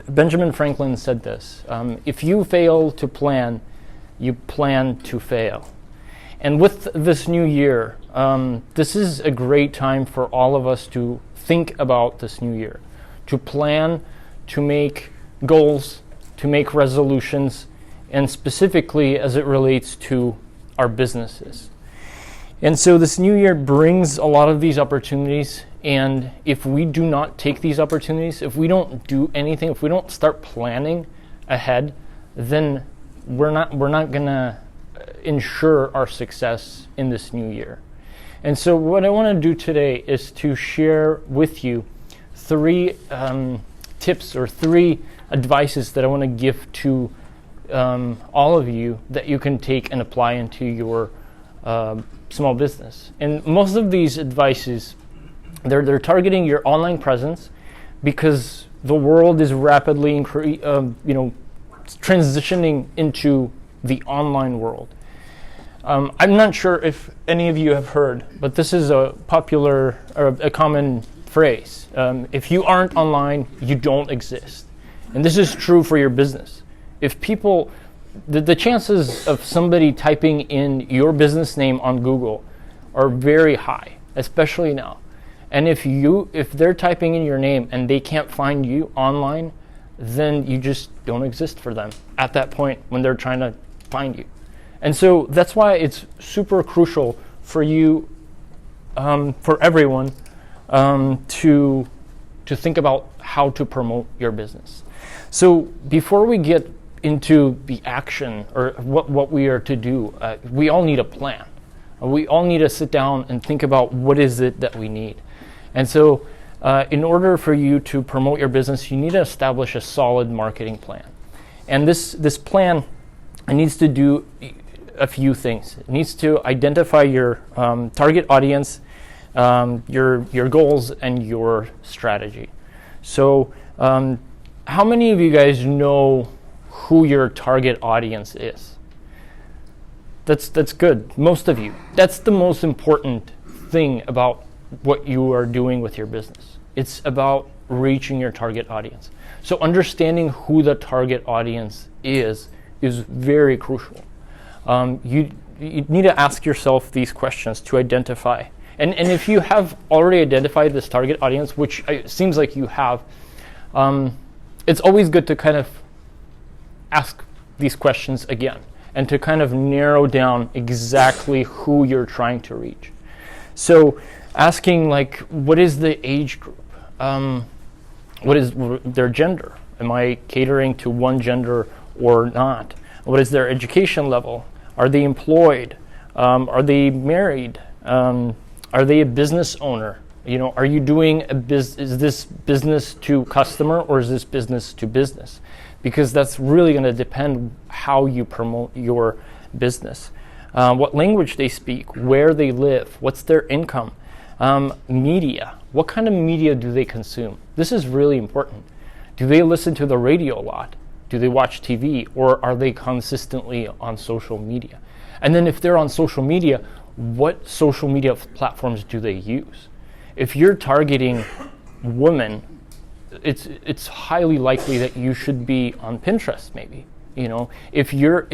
Benjamin Franklin said this, if you fail to plan, you plan to fail. And with this new year, this is a great time for all of us to think about this new year, to plan, to make goals, to make resolutions, and specifically as it relates to our businesses. And so this new year brings a lot of these opportunities, and if we do not take these opportunities, if we don't do anything, if we don't start planning ahead, then we're not gonna ensure our success in this new year. And so what I want to do today is to share with you three tips or three advices that I want to give to all of you that you can take and apply into your small business. And most of these advices, they're targeting your online presence, because the world is rapidly transitioning into the online world. I'm not sure if any of you have heard, but this is a popular or a common phrase. If you aren't online, you don't exist. And this is true for your business. If people, the chances of somebody typing in your business name on Google are very high, especially now. And if they're typing in your name and they can't find you online, then you just don't exist for them at that point when they're trying to find you. And so that's why it's super crucial for you, for everyone, to think about how to promote your business. So before we get into the action or what we are to do, we all need a plan. We all need to sit down and think about what is it that we need. And so in order for you to promote your business, you need to establish a solid marketing plan. And this plan needs to do a few things. It needs to identify your target audience, your goals, and your strategy. So how many of you guys know who your target audience is? That's good. Most of you. That's the most important thing about what you are doing with your business. It's about reaching your target audience. So understanding who the target audience is very crucial. You need to ask yourself these questions to identify. And if you have already identified this target audience, which it seems like you have, it's always good to kind of ask these questions again and to kind of narrow down exactly who you're trying to reach. So asking, like, what is the age group? What is their gender? Am I catering to one gender or not? What is their education level? Are they employed? Are they married? Are they a business owner? Are you doing is this business to customer or is this business to business? Because that's really going to depend how you promote your business. What language they speak, where they live, what's their income, media. What kind of media do they consume? This is really important. Do they listen to the radio a lot? Do they watch TV, or are they consistently on social media? And then if they're on social media, what social media platforms do they use? If you're targeting women, it's highly likely that you should be on Pinterest, maybe. If you're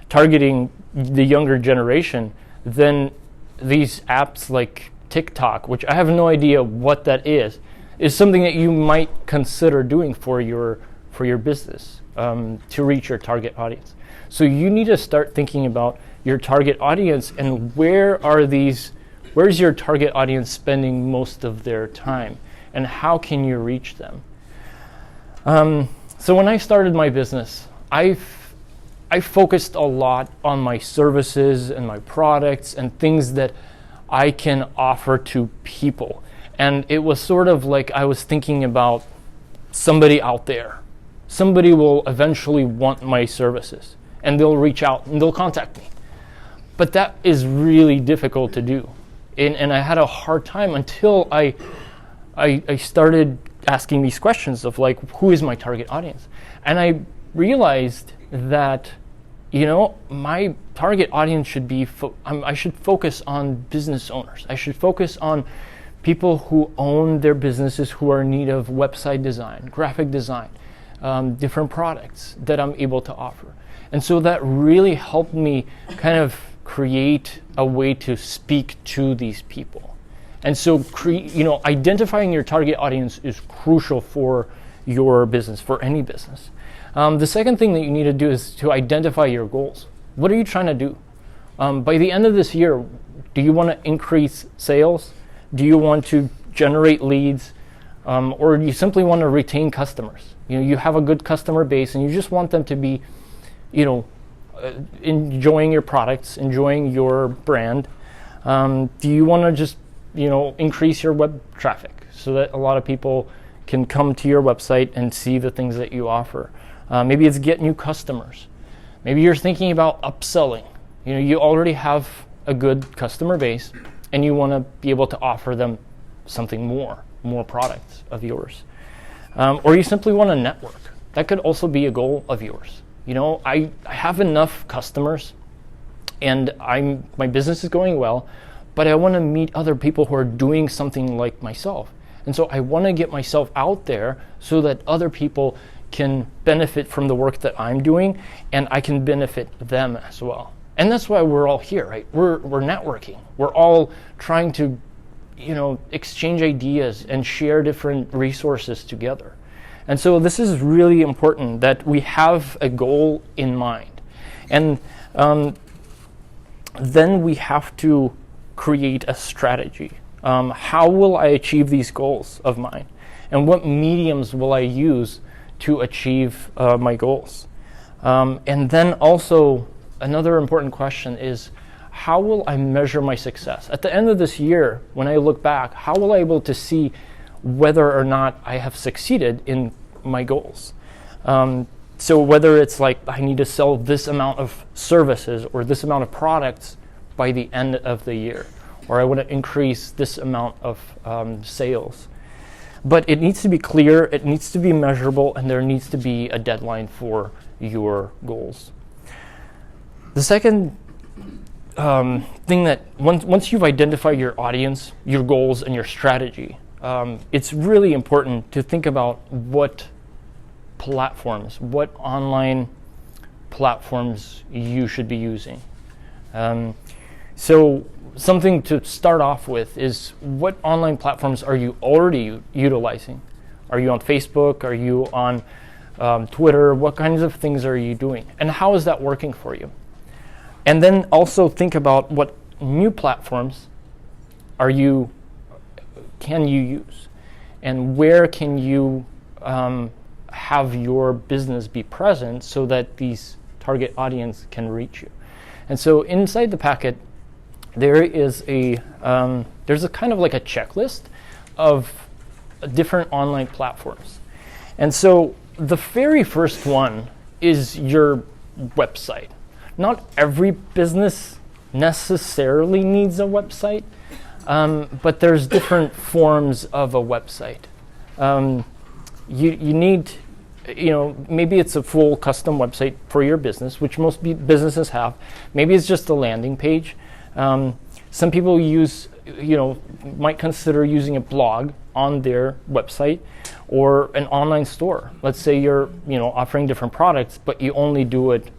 targeting the younger generation, then these apps like TikTok, which I have no idea what that is something that you might consider doing for your business to reach your target audience. So you need to start thinking about your target audience and where's your target audience spending most of their time, and how can you reach them? So when I started my business, I focused a lot on my services and my products and things that I can offer to people. And it was sort of like I was thinking about somebody out there. Somebody will eventually want my services, and they'll reach out and they'll contact me. But that is really difficult to do. And I had a hard time until I started asking these questions of, like, who is my target audience? And I realized that, my target audience should be, I should focus on business owners. I should focus on people who own their businesses, who are in need of website design, graphic design, different products that I'm able to offer. And so that really helped me kind of create a way to speak to these people. And so identifying your target audience is crucial for your business, for any business. The second thing that you need to do is to identify your goals. What are you trying to do? By the end of this year, do you want to increase sales? Do you want to generate leads? Or do you simply want to retain customers? You have a good customer base and you just want them to be, enjoying your products, enjoying your brand. Do you want to just, increase your web traffic so that a lot of people can come to your website and see the things that you offer? Maybe it's get new customers. Maybe you're thinking about upselling. You already have a good customer base and you want to be able to offer them something more products of yours. Or you simply want to network. That could also be a goal of yours. I have enough customers and my business is going well, but I want to meet other people who are doing something like myself. And so I want to get myself out there so that other people can benefit from the work that I'm doing and I can benefit them as well. And that's why we're all here, right? We're networking. We're all trying to, exchange ideas and share different resources together. And so this is really important that we have a goal in mind. And then we have to create a strategy. How will I achieve these goals of mine? And what mediums will I use to achieve my goals? And then also another important question is, how will I measure my success? At the end of this year, when I look back, how will I be able to see whether or not I have succeeded in my goals? So whether it's like I need to sell this amount of services or this amount of products by the end of the year, or I want to increase this amount of sales. But it needs to be clear, it needs to be measurable, and there needs to be a deadline for your goals. The second thing that once you've identified your audience, your goals, and your strategy, it's really important to think about what online platforms you should be using. So something to start off with is, what online platforms are you already utilizing? Are you on Facebook? Are you on Twitter? What kinds of things are you doing? And how is that working for you? And then also think about what new platforms can you use? And where can you have your business be present so that these target audience can reach you? And so inside the packet, there's a kind of like a checklist of different online platforms. And so the very first one is your website. Not every business necessarily needs a website, but there's different forms of a website. You need, maybe it's a full custom website for your business, which most businesses have. Maybe it's just a landing page. Some people might consider using a blog on their website or an online store. Let's say you're, offering different products, but you only do it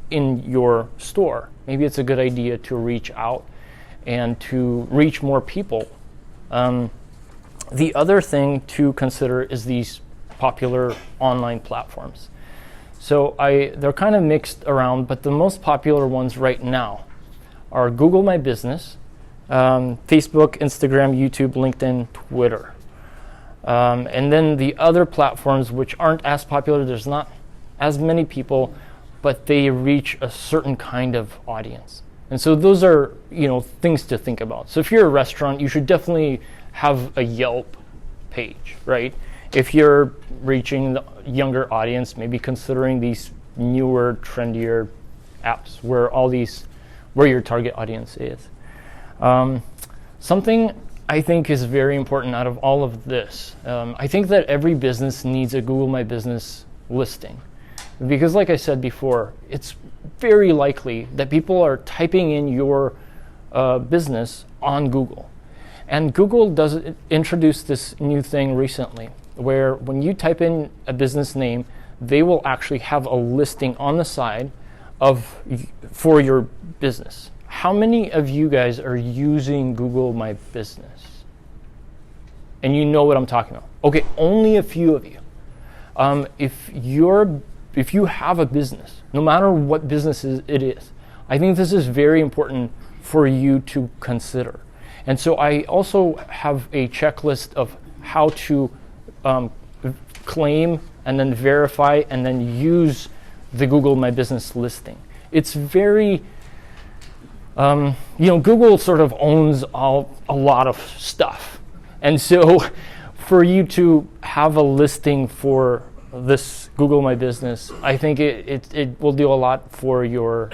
in your store. Maybe it's a good idea to reach out and to reach more people. The other thing to consider is these popular online platforms. So they're kind of mixed around, but the most popular ones right now are Google My Business, Facebook, Instagram, YouTube, LinkedIn, Twitter. And then the other platforms which aren't as popular, there's not as many people, but they reach a certain kind of audience. And so those are, things to think about. So if you're a restaurant, you should definitely have a Yelp page, right? If you're reaching the younger audience, maybe considering these newer, trendier apps where your target audience is. Something I think is very important out of all of this. I think that every business needs a Google My Business listing. Because like I said before, it's very likely that people are typing in your business on Google. And Google does introduce this new thing recently, where when you type in a business name, they will actually have a listing on the side for your business. How many of you guys are using Google My Business? And you know what I'm talking about. Okay, only a few of you. If you have a business, no matter what business it is, I think this is very important for you to consider. And so I also have a checklist of how to claim and then verify and then use the Google My Business listing. It's very, Google sort of owns a lot of stuff. And so for you to have a listing for this Google My Business, I think it will do a lot for your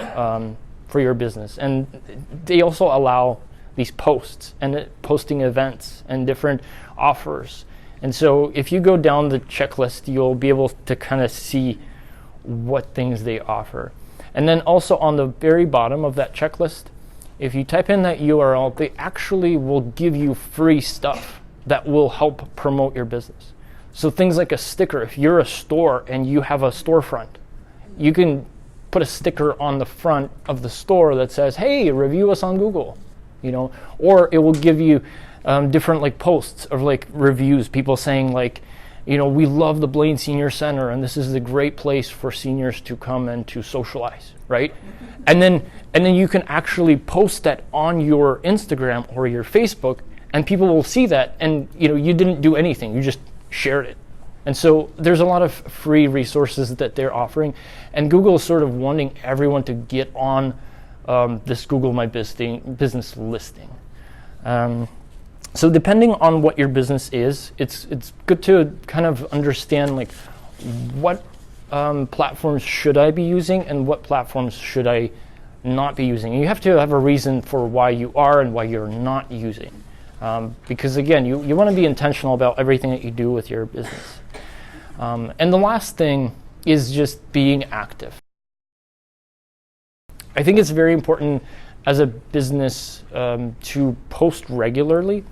business. And they also allow these posts and posting events and different offers. And so if you go down the checklist, you'll be able to kind of see what things they offer. And then also on the very bottom of that checklist, if you type in that URL, they actually will give you free stuff that will help promote your business. So things like a sticker. If you're a store and you have a storefront, you can put a sticker on the front of the store that says, "Hey, review us on Google," or it will give you different like posts of like reviews, people saying like, we love the Blaine Senior Center and this is a great place for seniors to come and to socialize, right? And then you can actually post that on your Instagram or your Facebook, and people will see that, and you didn't do anything, you just shared it. And so there's a lot of free resources that they're offering, and Google is sort of wanting everyone to get on this Google My Business listing. So depending on what your business is, it's good to kind of understand like what platforms should I be using and what platforms should I not be using. And you have to have a reason for why you are and why you're not using. Because again, you want to be intentional about everything that you do with your business. And the last thing is just being active. I think it's very important as a business to post regularly.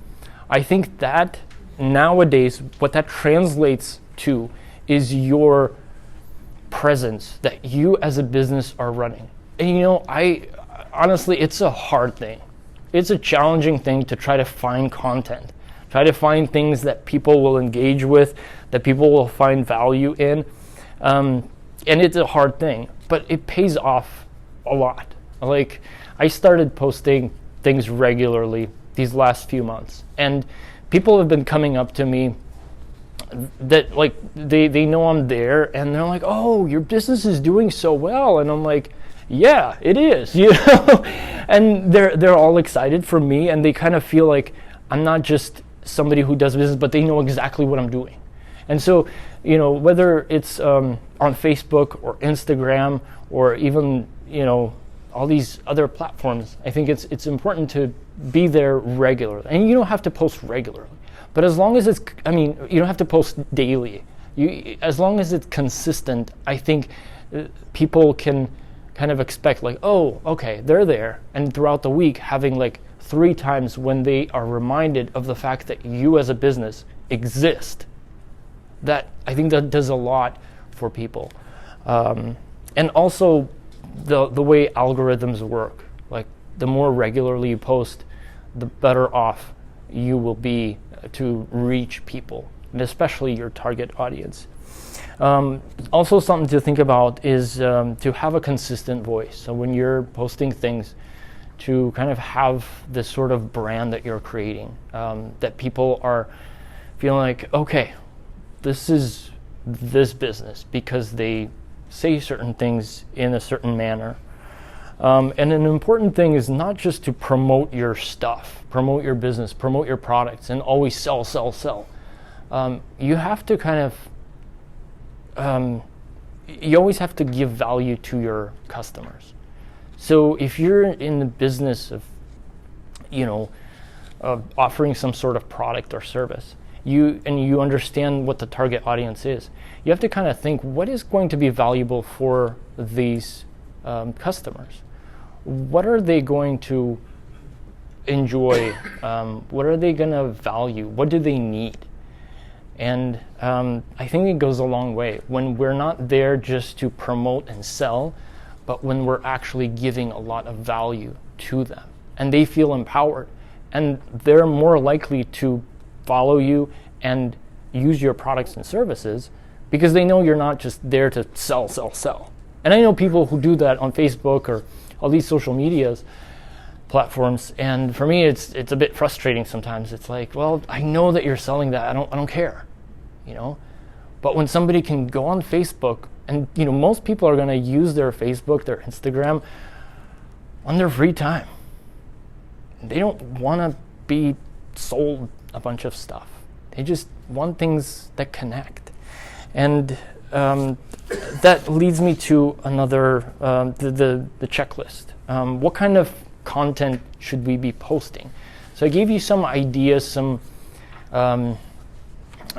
I think that nowadays what that translates to is your presence that you as a business are running. And I honestly, it's a hard thing. It's a challenging thing to try to find content, try to find things that people will engage with, that people will find value in. And it's a hard thing, but it pays off a lot. Like, I started posting things regularly these last few months, and people have been coming up to me that like they know I'm there, and they're like, "Oh, your business is doing so well," and I'm like, "Yeah, it is," and they're all excited for me, and they kind of feel like I'm not just somebody who does business, but they know exactly what I'm doing. And so, whether it's on Facebook or Instagram or even all these other platforms, I think it's important to be there regularly. And you don't have to post regularly, but as long as you don't have to post daily. As long as it's consistent, I think people can kind of expect like, oh, okay, they're there. And throughout the week, having like 3 times when they are reminded of the fact that you as a business exist, that I think that does a lot for people. And also the way algorithms work, like the more regularly you post, the better off you will be to reach people, and especially your target audience. Also something to think about is to have a consistent voice. So when you're posting things, to kind of have this sort of brand that you're creating, that people are feeling like, okay, this is this business because they say certain things in a certain manner. And an important thing is not just to promote your stuff, promote your business, promote your products, and always sell. You have to kind of, you always have to give value to your customers. So if you're in the business of, of offering some sort of product or service, you understand what the target audience is, you have to kind of think, what is going to be valuable for these customers? What are they going to enjoy? What are they going to value? What do they need? And I think it goes a long way when we're not there just to promote and sell, but when we're actually giving a lot of value to them and they feel empowered, and they're more likely to follow you and use your products and services because they know you're not just there to sell. And I know people who do that on Facebook or all these social medias platforms, and for me it's a bit frustrating sometimes. It's like, well, I know that you're selling that. I don't care, you know. But when somebody can go on Facebook, and you know, most people are going to use their Facebook, their Instagram on their free time. They don't want to be sold a bunch of stuff. They just want things that connect. And that leads me to another, the checklist. What kind of content should we be posting? So I gave you some ideas,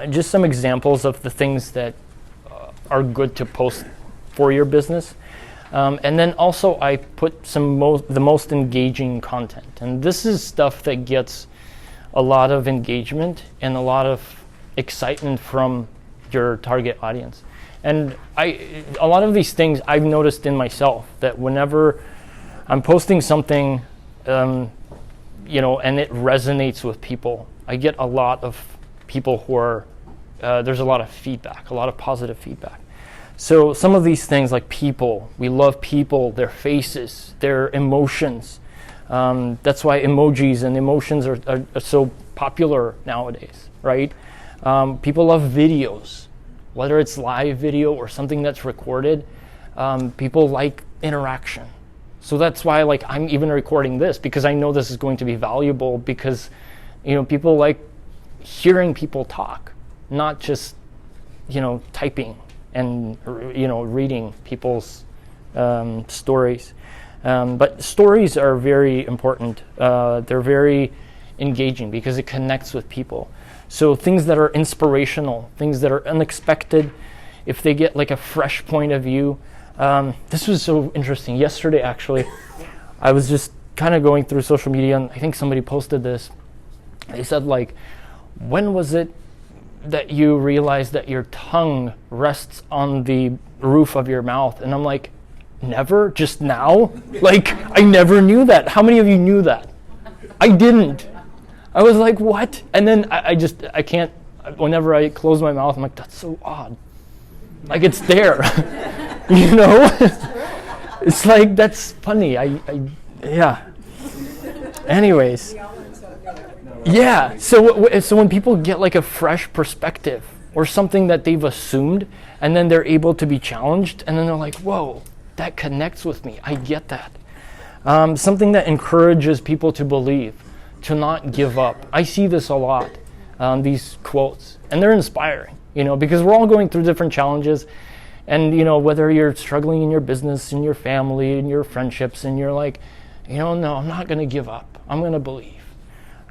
just some examples of the things that are good to post for your business. And then also I put the most engaging content. And this is stuff that gets a lot of engagement and a lot of excitement from your target audience. And a lot of these things I've noticed in myself, that whenever I'm posting something, you know, and it resonates with people, I get a lot of people who are, there's a lot of feedback, a lot of positive feedback. So some of these things like people, we love people, their faces, their emotions. That's why emojis and emotions are so popular nowadays, right? People love videos, whether it's live video or something that's recorded. People like interaction. So that's why, like, I'm even recording this, because I know this is going to be valuable, because, you know, people like hearing people talk, not just, you know, typing and, you know, reading people's stories. But stories are very important. They're very engaging because it connects with people. So things that are inspirational, things that are unexpected, if they get like a fresh point of view. This was so interesting. Yesterday, actually, I was just kind of going through social media, and I think somebody posted this. They said, like, when was it that you realized that your tongue rests on the roof of your mouth? And I'm like, never? Just now? Like, I never knew that. How many of you knew that? I didn't. I was like, what? And then I can't, whenever I close my mouth, I'm like, that's so odd. Like, it's there. You know? It's like, that's funny. Yeah. Anyways. Yeah. So when people get like a fresh perspective or something that they've assumed, and then they're able to be challenged, and then they're like, whoa, that connects with me. I get that. Something that encourages people to believe, to not give up. I see this a lot, these quotes, and they're inspiring, you know, because we're all going through different challenges. And, you know, whether you're struggling in your business, in your family, in your friendships, and you're like, you know, no, I'm not going to give up. I'm going to believe.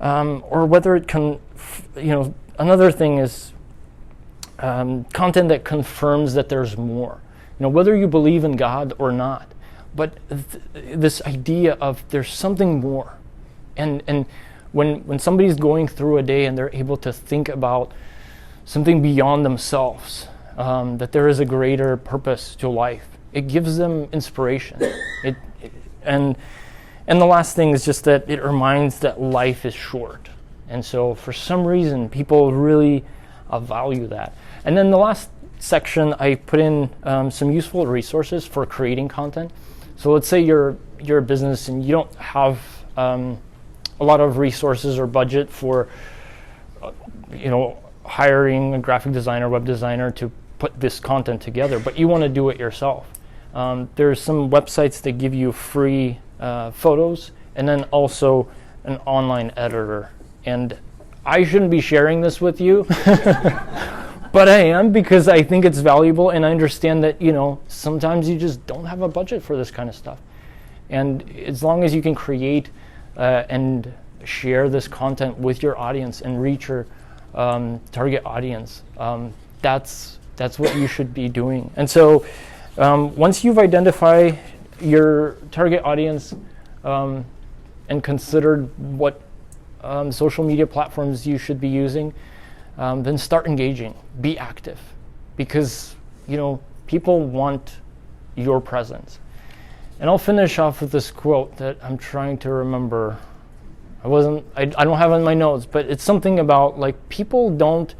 Or whether it can, you know, another thing is content that confirms that there's more. You know, whether you believe in God or not, but this idea of there's something more. And when somebody's going through a day and they're able to think about something beyond themselves, that there is a greater purpose to life, it gives them inspiration. And the last thing is just that it reminds that life is short. And so for some reason, people really value that. And then the last section, I put in some useful resources for creating content. So let's say you're a business and you don't have a lot of resources or budget for, you know, hiring a graphic designer, web designer to put this content together, but you want to do it yourself. There's some websites that give you free photos, and then also an online editor. And I shouldn't be sharing this with you, but I am, because I think it's valuable, and I understand that, you know, sometimes you just don't have a budget for this kind of stuff. And as long as you can create and share this content with your audience and reach your target audience, that's what you should be doing. And so once you've identified your target audience and considered what social media platforms you should be using, then start engaging. Be active, because people want your presence. And I'll finish off with this quote that I'm trying to remember. I don't have it in my notes, but it's something about like people don't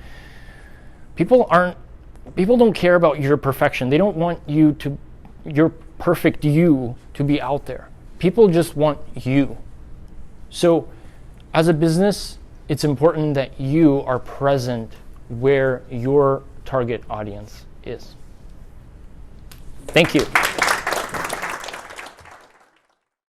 care about your perfection. They don't want your perfect you to be out there. People just want you. So as a business, it's important that you are present where your target audience is. Thank you.